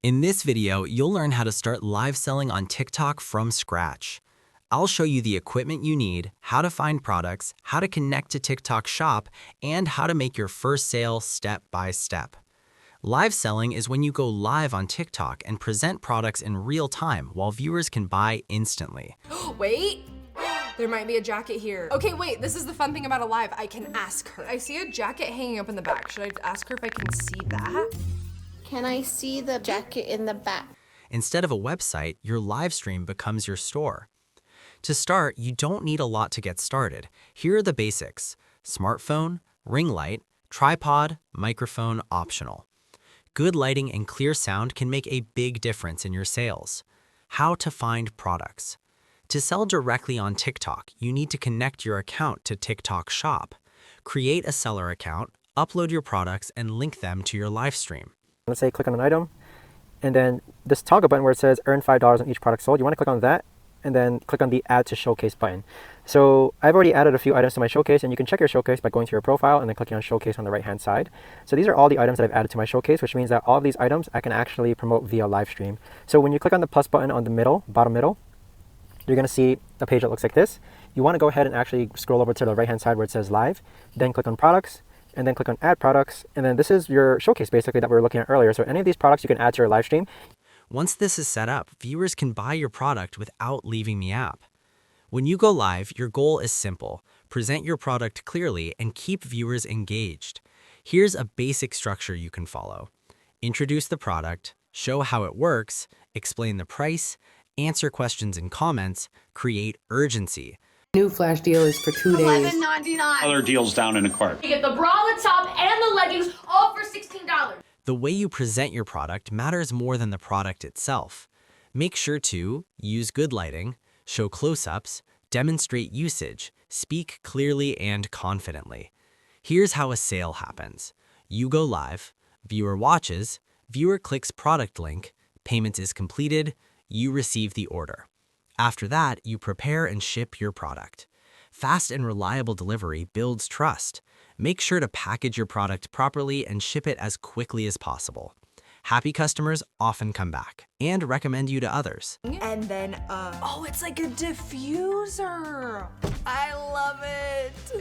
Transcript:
In this video, you'll learn how to start live selling on TikTok from scratch. I'll show you the equipment you need, how to find products, how to connect to TikTok Shop, and how to make your first sale step by step. Live selling is when you go live on TikTok and present products in real time while viewers can buy instantly. Wait, there might be a jacket here. Okay, wait, this is the fun thing about a live. I can ask her. I see a jacket hanging up in the back. Should I ask her if I can see that? Can I see the jacket in the back? Instead of a website, your live stream becomes your store. To start, you don't need a lot to get started. Here are the basics: smartphone, ring light, tripod, microphone optional. Good lighting and clear sound can make a big difference in your sales. How to find products. To sell directly on TikTok, you need to connect your account to TikTok Shop. Create a seller account, upload your products, and link them to your live stream. Let's say click on an item, and then this toggle button where it says earn $5 on each product sold, you want to click on that, and then click on the add to showcase button. So I've already added a few items to my showcase, and you can check your showcase by going to your profile and then clicking on showcase on the right hand side. So these are all the items that I've added to my showcase, which means that all of these items I can actually promote via live stream. So when you click on the plus button on the middle, bottom middle, you're going to see a page that looks like this. You want to go ahead and actually scroll over to the right hand side where it says live, then click on products, and then click on add products, and then this is your showcase basically that we were looking at earlier. So any of these products you can add to your live stream. Once this is set up, viewers can buy your product without leaving the app. When you go live, your goal is simple: present your product clearly and keep viewers engaged. Here's a basic structure you can follow. Introduce the product, show how it works, explain the price, answer questions and comments, create urgency. New flash deal is for 2 days. $11.99. Other deals down in the cart. You get the bralette top and the leggings all for $16. The way you present your product matters more than the product itself. Make sure to use good lighting, show close-ups, demonstrate usage, speak clearly and confidently. Here's how a sale happens. You go live, viewer watches, viewer clicks product link, payment is completed, you receive the order. After that, you prepare and ship your product. Fast and reliable delivery builds trust. Make sure to package your product properly and ship it as quickly as possible. Happy customers often come back and recommend you to others. And then, oh, it's like a diffuser. I love it.